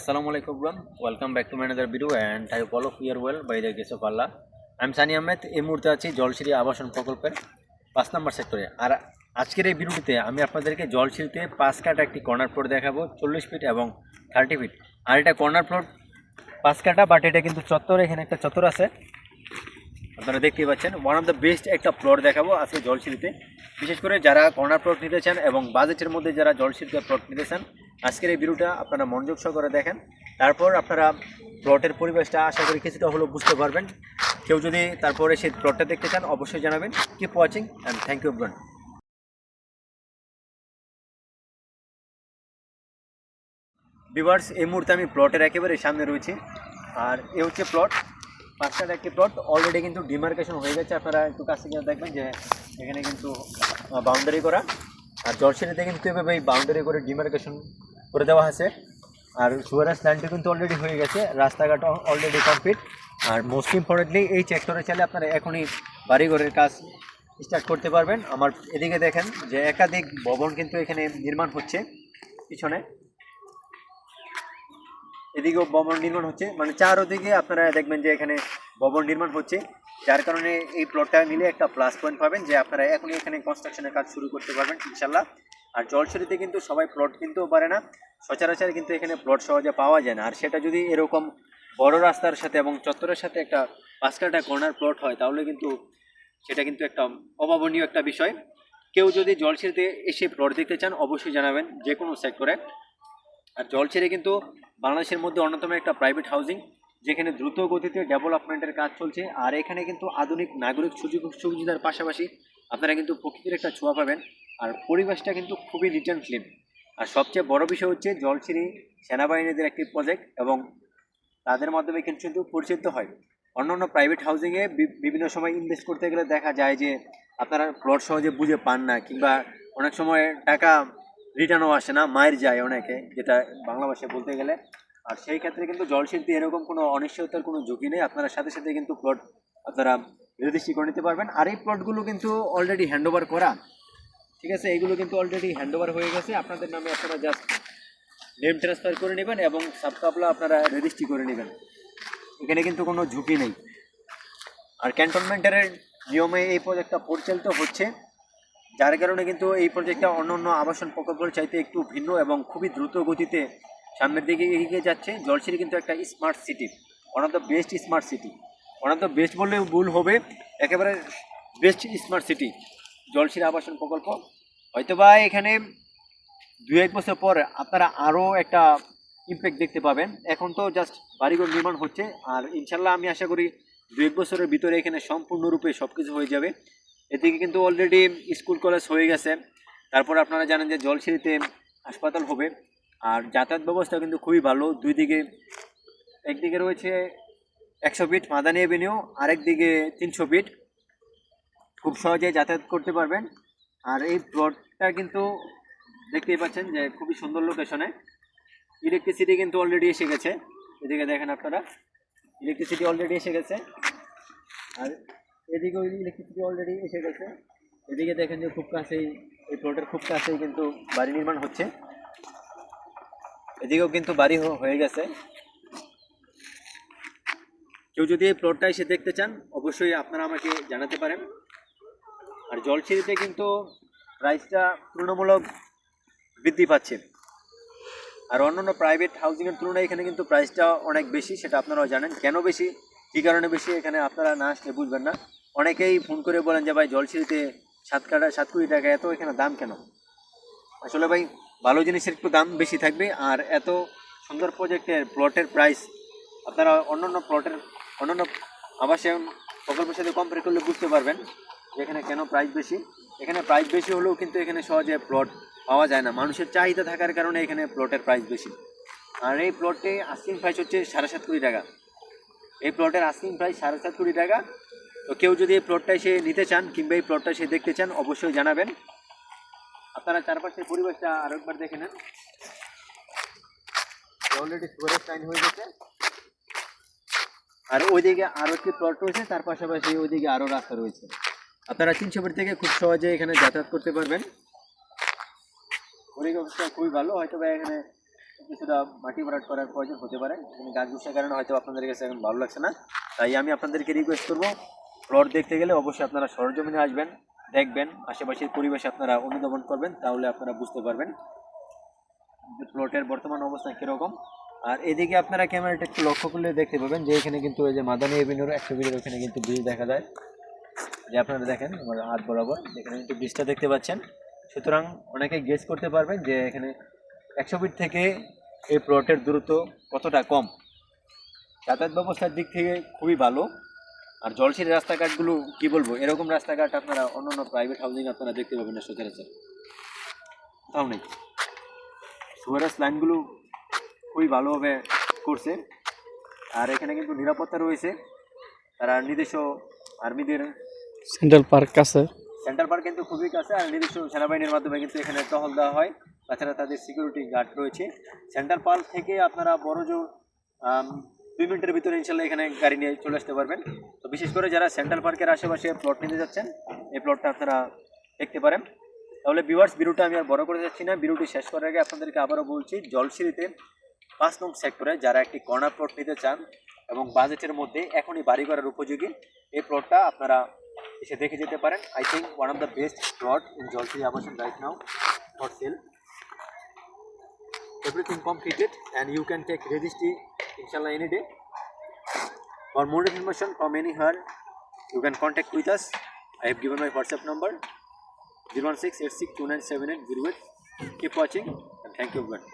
Assalamualaikum everyone. Welcome back to my another video and I hope all of you are well by the grace of Allah. I'm Sunny Ahmed. এই মুহূর্তে আছি জলসিঁড়ি আবাসন প্রকল্পের 5 নম্বর সেক্টরে। আর আজকের এই ভিডিওতে আমি আপনাদেরকে জলসিঁড়িতে 5 কাটা একটি কর্নার প্লট দেখাবো 40 ফিট এবং 30 ফিট। আর এটা কর্নার প্লট 5 কাটা, বাট এটা কিন্তু চত্বর, এখানে একটা চত্বর আছে আপনারা দেখতেই পাচ্ছেন। ওয়ান অফ দ্য বেস্ট একটা প্লট দেখাবো আজকে জলসিঁড়িতে, বিশেষ করে যারা কর্নার প্লট নিতে চান এবং বাজেটের মধ্যে যারা জলসিঁড়িতে প্লট নিতে চান, আজকের এই ভিডিওটা আপনারা মনোযোগ সহকারে দেখেন। তারপর আপনারা প্লটের পরিবেশটা আশা করি কিছুটা হলেও বুঝতে পারবেন। কেউ যদি তারপরে সেই প্লটটা দেখতে চান অবশ্যই জানাবেন। Keep watching and thank you everyone. Viewers, এই মুহূর্তে আমি প্লটের একেবারে সামনে রয়েছি। আর এ হচ্ছে প্লট, 5 কাটা একটি প্লট। অলরেডি কিন্তু ডিমার্কেশন হয়ে গেছে, আপনারা একটু কাছে গিয়ে দেখবেন যে এখানে কিন্তু বাউন্ডারি করা। আর জলসিঁড়িতে কিন্তু এভাবে এই বাউন্ডারি করে ডিমার্কেশন করে দেওয়া আছে। আর সুয়ারেজ লাইনটা কিন্তু অলরেডি হয়ে গেছে, রাস্তাঘাট অলরেডি কমপ্লিট। আর মোস্ট ইম্পর্টেন্টলি এই সেক্টরে চাইলে আপনারা এখনই বাড়িঘরের কাজ স্টার্ট করতে পারবেন। আমার এদিকে দেখেন যে একাধিক ভবন কিন্তু এখানে নির্মাণ হচ্ছে, পিছনে এদিকেও ভবন নির্মাণ হচ্ছে, মানে চারদিকে আপনারা দেখবেন যে এখানে ভবন নির্মাণ হচ্ছে। যার কারণে এই প্লটটা নিলে একটা প্লাস পয়েন্ট পাবেন যে আপনারা এখনই এখানে কনস্ট্রাকশনের কাজ শুরু করতে পারবেন ইনশাল্লাহ। আর জলসিঁড়িতে কিন্তু সবাই প্লট কিনতেও পারে না, সচরাচর কিন্তু এখানে প্লট সহজে পাওয়া যায় না। আর সেটা যদি এরকম বড় রাস্তার সাথে এবং চত্বরের সাথে একটা 5 কাটা কর্নার প্লট হয় তাহলে কিন্তু সেটা কিন্তু একটা অভাবনীয় একটা বিষয়। কেউ যদি জলসিঁড়িতে এসে প্লট দেখতে চান অবশ্যই জানাবেন, যে কোনো সেক্টরে। আর জলসিঁড়ি কিন্তু বাংলাদেশের মধ্যে অন্যতম একটা প্রাইভেট হাউজিং, যেখানে দ্রুত গতিতে ডেভেলপমেন্টের কাজ চলছে। আর এখানে কিন্তু আধুনিক নাগরিক সুযোগ সুবিধার পাশাপাশি আপনারা কিন্তু প্রকৃতির একটা ছোঁয়া পাবেন। আর পরিবেশটা কিন্তু খুবই নিট অ্যান্ড ক্লিন। আর সবচেয়ে বড় বিষয় হচ্ছে জলসিঁড়ি সেনাবাহিনীদের একটি প্রজেক্ট এবং তাদের মাধ্যমে কিন্তু পরিচিত হয়। অন্যান্য প্রাইভেট হাউজিংয়ে বিভিন্ন সময় ইনভেস্ট করতে গেলে দেখা যায় যে আপনারা প্লট সহজে বুঝে পান না, কিংবা অনেক সময় টাকা রিটার্নও আসে না, মায়ের যায় অনেকে, যেটা বাংলা ভাষায় বলতে গেলে। আর সেই ক্ষেত্রে কিন্তু জলসিঁড়িতে এরকম কোনো অনিশ্চয়তার কোনো ঝুঁকি নেই, আপনারা সাথে সাথে কিন্তু প্লট আপনারা রেজিস্ট্রি করে নিতে পারবেন। আর এই প্লটগুলো কিন্তু অলরেডি হ্যান্ডওভার করা, ঠিক আছে, এইগুলো কিন্তু অলরেডি হ্যান্ডওভার হয়ে গেছে আপনাদের নামে। আপনারা জাস্ট নেম ট্রান্সফার করে নেবেন এবং সাবকাপলা আপনারা রেজিস্ট্রি করে নেবেন, এখানে কিন্তু কোনো ঝুঁকি নেই। আর ক্যান্টনমেন্টের নিয়মে এই প্রজেক্টটা পরিচালিত হচ্ছে, যার কারণে কিন্তু এই প্রজেক্টটা অন্য আবাসন প্রকল্পের চাইতে একটু ভিন্ন এবং খুবই দ্রুত গতিতে সামনের দিকে এগিয়ে যাচ্ছে। জলসিঁড়ি কিন্তু একটা smart city, one of the best smart city. One of the best বললে ভুল হবে, একেবারে বেস্ট স্মার্ট সিটি জলসিঁড়ি আবাসন প্রকল্প। হয়তোবা এখানে 2-1 বছর পর আপনারা আরও একটা ইমপ্যাক্ট দেখতে পাবেন। এখন তো জাস্ট বাড়িঘর নির্মাণ হচ্ছে, আর ইনশাল্লাহ আমি আশা করি 2-1 বছরের ভিতরে এখানে সম্পূর্ণরূপে সব কিছু হয়ে যাবে। এদিকে কিন্তু অলরেডি স্কুল কলেজ হয়ে গেছে। তারপর আপনারা জানেন যে জলসিঁড়িতে হাসপাতাল হবে। আর যাতায়াত ব্যবস্থা কিন্তু খুবই ভালো, দুই দিকে, একদিকে রয়েছে 100 ফিট মাদানী এভিনিউ, আরেকদিকে 300 ফিট, খুব সহজেই যাতায়াত করতে পারবেন। আর এই প্লটটা কিন্তু দেখতেই পাচ্ছেন যে খুবই সুন্দর লোকেশনে। ইলেকট্রিসিটি কিন্তু অলরেডি এসে গেছে, এদিকে দেখেন আপনারা, ইলেকট্রিসিটি অলরেডি এসে গেছে। আর এদিকেও ইলেকট্রিসিটি অলরেডি এসে গেছে। এদিকে দেখেন যে খুব কাছেই, এই প্লটের খুব কাছেই কিন্তু বাড়ি নির্মাণ হচ্ছে। এদিকেও কিন্তু বাড়ি হয়ে গেছে। কেউ যদি এই প্লটটা এসে দেখতে চান অবশ্যই আপনারা আমাকে জানাতে পারেন। আর জলসিঁড়িতে কিন্তু প্রাইসটা তুলনামূলক বৃদ্ধি পাচ্ছে। আর অন্যান্য প্রাইভেট হাউজিংয়ের তুলনায় এখানে কিন্তু প্রাইসটা অনেক বেশি, সেটা আপনারাও জানেন। কেন বেশি, কী কারণে বেশি, এখানে আপনারা না আসলে বুঝবেন না। অনেকেই ফোন করে বলেন যে ভাই জলসিঁড়িতে 7 কোটি টাকা, এত এখানে দাম কেন? আসলে ভাই ভালো জিনিসের একটু দাম বেশি থাকবে। আর এত সুন্দর প্রজেক্টের প্লটের প্রাইস আপনারা অন্যান্য আবাসন প্রকল্পের সাথে কম্পেয়ার করলে বুঝতে পারবেন যে এখানে কেন প্রাইস বেশি। এখানে প্রাইস বেশি হলেও কিন্তু এখানে সহজে প্লট পাওয়া যায় না, মানুষের চাহিদা থাকার কারণে এখানে প্লটের প্রাইস বেশি। আর এই প্লটে আস্কিং প্রাইস হচ্ছে 7.5 কোটি টাকা। এই প্লটের আস্কিং প্রাইস 7.5 কোটি টাকা। তো কেউ যদি এই প্লটটা এসে নিতে চান কিংবা এই প্লটটা এসে দেখতে চান অবশ্যই জানাবেন। আপনারা চারপাশের পরিবেশটা আরেকবার দেখে নেন। অলরেডি সুপারের সাইন হয়ে গেছে। আর ওইদিকে আরও একটি প্লট রয়েছে, তার পাশাপাশি ওইদিকে আরও রাস্তা রয়েছে। আপনারা 300 ফিট থেকে খুব সহজে এখানে যাতায়াত করতে পারবেন। পরিবেশটা খুবই ভালো। হয়তো বা এখানে কিছুটা মাটি ভরাট করার প্রয়োজন হতে পারে, কিন্তু গাছ বসার কারণে হয়তো আপনাদের কাছে এখন ভালো লাগছে না। তাই আমি আপনাদেরকে রিকোয়েস্ট করবো, প্লট দেখতে গেলে অবশ্যই আপনারা সরজমিনে আসবেন, দেখবেন, আশেপাশের পরিবেশ আপনারা অনুধাবন করবেন, তাহলে আপনারা বুঝতে পারবেন যে প্লটের বর্তমান অবস্থা কীরকম। আর এদিকে আপনারা ক্যামেরাটা একটু লক্ষ্য করলে দেখতে পাবেন যে এখানে কিন্তু ওই যে মাদানী এভিনিউর 100 ফিটের ওখানে কিন্তু ব্রিজ দেখা যায়, যে আপনারা দেখেন আমার হাত বরাবর এখানে কিন্তু ব্রিজটা দেখতে পাচ্ছেন। সুতরাং অনেকে গেস করতে পারবেন যে এখানে 100 ফিট থেকে এই প্লটের দূরত্ব কতটা কম। যাতায়াত ব্যবস্থার দিক থেকে খুবই ভালো। আর জলসির রাস্তাঘাটগুলো কি বলবো, এরকম রাস্তাঘাট আপনারা অন্যান্য প্রাইভেট হাউজিং আপনারা দেখতে পাবেন না সচরাচর, তাও নেই। সুয়ারেজ লাইনগুলো খুবই ভালোভাবে করছে। আর এখানে কিন্তু নিরাপত্তা রয়েছে, তারা নিজস্ব আর্মিদের সেন্ট্রাল পার্ক আছে, সেন্ট্রাল পার্ক কিন্তু খুবই কাছে, আর নিজস্ব সেনাবাহিনীর মাধ্যমে কিন্তু এখানে টহল দেওয়া হয়। তাছাড়া তাদের সিকিউরিটি গার্ড রয়েছে। সেন্ট্রাল পার্ক থেকে আপনারা বড় জোর 2 মিনিটের ভিতরে ইনশাল্লাহ এখানে গাড়ি নিয়ে চলে আসতে পারবেন। তো বিশেষ করে যারা সেন্ট্রাল পার্কের আশেপাশে প্লট নিতে যাচ্ছেন, এই প্লটটা আপনারা দেখতে পারেন। তাহলে ভিউয়ার্স, ভিডিওটা আমি আর বড় করে যাচ্ছি না। ভিডিওটি শেষ করার আগে আপনাদেরকে আবারও বলছি, জলসিঁড়িতে 5 নং সেক্টরে যারা একটি কর্নার প্লট নিতে চান এবং বাজেটের মধ্যে এখনই বাড়ি করার উপযোগী, এই প্লটটা আপনারা এসে দেখে যেতে পারেন। I think one of the best plot in Jalsiri Abasan right now for sale. Everything completed and you can take registry inshallah any day. For more information from anywhere, you can contact with us. I have given my WhatsApp number 01686297808. Keep watching and thank you everyone.